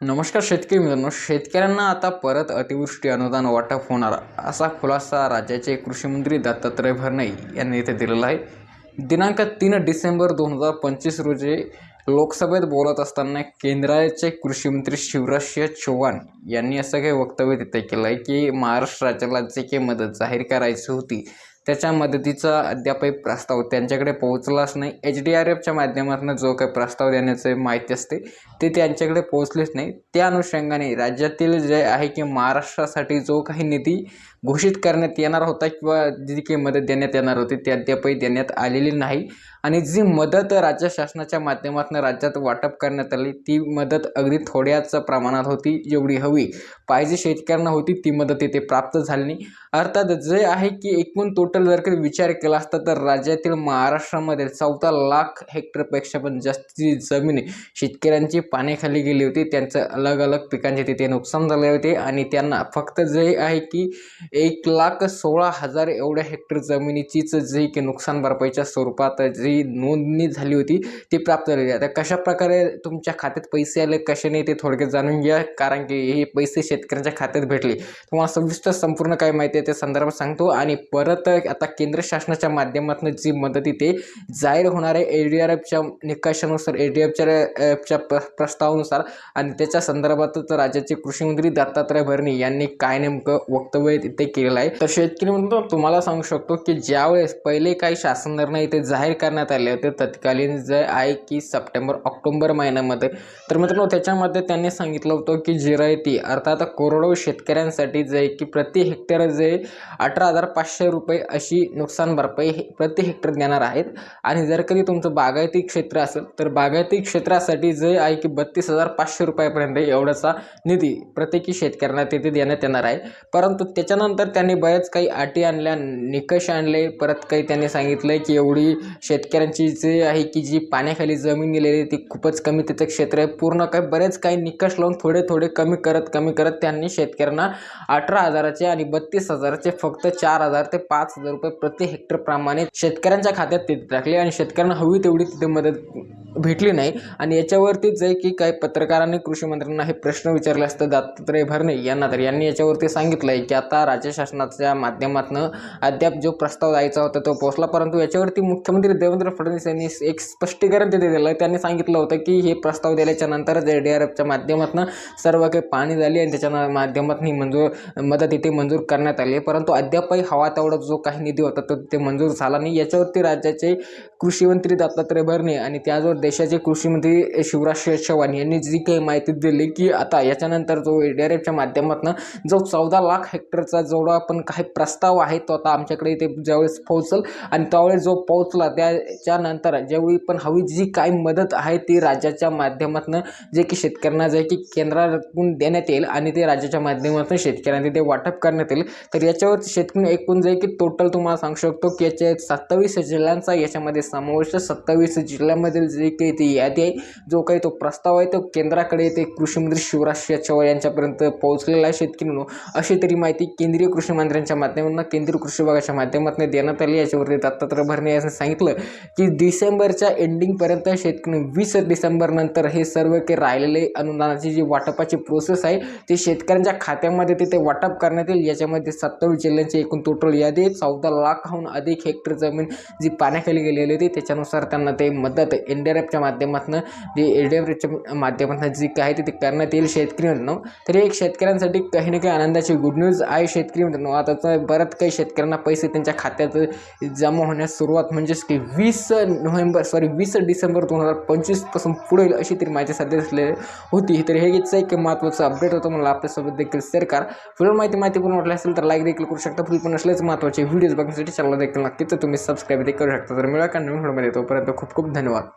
नमस्कार शेतकरी मित्रांनो. शेतकऱ्यांना आता परत अतिवृष्टी अनुदान वाटप होणार असा खुलासा राज्याचे कृषी मंत्री दत्तात्रय भरणे यांनी इथे दिलेला आहे. दिनांक 3 डिसेंबर 2025 रोजी लोकसभेत बोलत असताना केंद्राचे कृषी मंत्री शिवराज चौहान यांनी असं काही वक्तव्य तिथे केलं आहे की महाराष्ट्र राज्याला जे काही मदत जाहीर करायची होती त्याच्या मदतीचा अद्यापही प्रस्ताव त्यांच्याकडे पोहोचलाच नाही. HDRFच्या माध्यमातून जो काही प्रस्ताव देण्याची माहिती असते ते त्यांच्याकडे पोहोचलेच नाही. त्या अनुषंगाने राज्यातील जे आहे की महाराष्ट्रासाठी जो काही निधी घोषित करण्यात येणार होता किंवा जी काही मदत देण्यात येणार होती ती अद्यापही देण्यात आलेली नाही. आणि जी मदत राज्य शासनाच्या माध्यमातून राज्यात वाटप करण्यात आली ती मदत अगदी थोड्याच प्रमाणात होती. जेवढी हवी पाहिजे शेतकऱ्यांना होती ती मदत इथे प्राप्त झाली नाही. अर्थात जे आहे की एकूण टोटल जर काही विचार केला असता तर राज्यातील महाराष्ट्रामध्ये 14 लाख हेक्टरपेक्षा पण जास्ती जमीन शेतकऱ्यांची पाण्याखाली गेली होती. त्यांचं अलग अलग पिकांचे तिथे नुकसान झाले होते आणि त्यांना फक्त जे आहे की 1,16,000 एवढ्या हेक्टर जमिनीचीच जे की नुकसान भरपाईच्या स्वरूपात जी नोंदणी झाली होती ती प्राप्त झालेली. आता कशा प्रकारे तुमच्या खात्यात पैसे आले कसे नाही ते थोडक्यात जाणून घ्या, कारण की हे पैसे शेतकऱ्यांच्या खात्यात भेटले. तुम्हाला सविस्तर संपूर्ण काय माहिती आहे त्या संदर्भात सांगतो. आणि परत आता केंद्र शासनाच्या माध्यमातून जी मदत इथे जाहीर होणार आहे HDRFच्या निकषानुसार, HDRFच्या प्रस्तावानुसार आणि त्याच्या संदर्भातच राज्याचे कृषी मंत्री दत्तात्रय भरणे यांनी काय नेमकं वक्तव्य तिथे केलेलं आहे. तर शेतकरी म्हणतो तुम्हाला सांगू शकतो की ज्यावेळेस पहिले काही शासन निर्णय इथे जाहीर करण्यात आले होते तत्कालीन जे आहे की सप्टेंबर-ऑक्टोबर महिन्यामध्ये, तर मित्रांनो त्याच्यामध्ये त्यांनी सांगितलं होतं की जिरायती अर्थात कोरडवाहू शेतकऱ्यांसाठी जे की प्रति हेक्टर जे 18,500 रुपये अशी नुकसान भरपाई प्रति हेक्टर देणार आहेत. आणि जर कधी तुमचं बागायती क्षेत्र असेल तर बागायती क्षेत्रासाठी जे आहे की 32,500 रुपयापर्यंत एवढाचा निधी प्रत्येकी शेतकऱ्यांना तिथे देण्यात येणार आहे. परंतु त्याच्यानंतर त्यांनी बरेच काही अटी आणल्या, निकष आणले. परत काही त्यांनी सांगितलं की एवढी शेतकऱ्यांची जे आहे की जी पाण्याखाली जमीन गेलेली ती खूपच कमी त्याचं क्षेत्र आहे. पूर्ण काही बरेच काही निकष लावून थोडे कमी करत त्यांनी शेतकऱ्यांना 18,000चे आणि 32,000चे फक्त 4,000 ते 5,000 रुपये प्रति हेक्टर प्रमाणे शेतकऱ्यांच्या खात्यात तिथे टाकले. आणि शेतकऱ्यांना हवी तेवढी तिथे मदत भेटली नाही. आणि याच्यावरती जे की काही पत्रकारांनी कृषी मंत्र्यांना हे प्रश्न विचारले असतं दत्तात्रय भरणे यांना, तर यांनी याच्यावरती सांगितलं आहे की आता राज्य शासनाच्या माध्यमातून अद्याप जो प्रस्ताव द्यायचा होता तो पोहोचला. परंतु याच्यावरती मुख्यमंत्री देवेंद्र फडणवीस यांनी एक स्पष्टीकरण तिथे दिलं. त्यांनी सांगितलं होतं की हे प्रस्ताव दिल्याच्या नंतर HDRFच्या माध्यमातून सर्व काही पाणी झाली आणि त्याच्या माध्यमातून ही मदत इथे मंजूर करण्यात आली. परंतु अद्यापही हवा तेवढा जो काही निधी होता तो ते मंजूर झाला नाही. याच्यावरती राज्याचे कृषी मंत्री दत्तात्रय भरणे आणि त्याचवर देशाचे कृषी मंत्री शिवराज चौहान यांनी जी काही माहिती दिली की आता याच्यानंतर जो HDRFच्या माध्यमातून जो 14 लाख हेक्टरचा जेवढा आपण काही प्रस्ताव आहे तो आता आमच्याकडे इथे ज्यावेळेस पोहोचल आणि त्यावेळेस जो पोहोचला त्याच्यानंतर ज्यावेळी पण हवी जी काही मदत आहे ती राज्याच्या माध्यमातून जे की शेतकऱ्यांना जे की केंद्रातून देण्यात येईल आणि ते राज्याच्या माध्यमातून शेतकऱ्यांना ते वाटप करण्यात येईल. तर याच्यावर शेतकरी एकूण जे की टोटल तुम्हाला सांगू शकतो की याच्या 27 जिल्ह्यांचा याच्यामध्ये समावेश, 27 जिल्ह्यामधील जे काही ती यादी आहे जो काही तो प्रस्ताव आहे तो केंद्राकडे ते कृषी मंत्री शिवराज चौहान यांच्यापर्यंत पोहोचलेला आहे. शेतकऱ्यांनो अशी तरी माहिती केंद्रीय कृषी मंत्र्यांच्या माध्यमातून, केंद्रीय कृषी विभागाच्या माध्यमातून देण्यात आली. याच्यावरती दत्तात्रय भरणे यांनी सांगितलं की डिसेंबरच्या एंडिंगपर्यंत शेतकरी 20 डिसेंबर नंतर हे सर्व काही राहिलेले अनुदानाची जी वाटपाची प्रोसेस आहे ते शेतकऱ्यांच्या खात्यामध्ये तिथे वाटप करण्यात येईल. याच्यामध्ये 27 जिल्ह्यांची एकूण टोटल यादी आहे. 14 लाखाहून अधिक हेक्टर जमीन जी पाण्याखाली गेलेली होती त्याच्यानुसार त्यांना ते मदत HDRFच्या माध्यमातून HDRFच्या माध्यमातून जी काय ते करण्यात येईल. शेतकरी मित्रांनो तर एक शेतकऱ्यांसाठी काही ना काही आनंदाची गुड न्यूज आहे. शेतकरी मित्रांनो आता बरंच काही शेतकऱ्यांना पैसे त्यांच्या खात्यात जमा होण्यास सुरुवात म्हणजेच की 20 डिसेंबर 2025 पासून पुढे होईल अशी तरी माहिती सध्या असलेली होती. तर हे एक महत्त्वाचं अपडेट होतं, मला आपल्यासोबत देखील शेअर करा. फुल माहितीपूर्ण वाटली असेल तर लाईक देखील करू शकता. फुल पण असलेच महत्त्वाचे व्हिडिओज बघण्यासाठी चॅनल देखील नक्कीच तुम्ही सबस्क्राईब देखील करू शकता. तर मिळा का नवीन व्हिडिओमध्ये, तोपर्यंत खूप खूप धन्यवाद.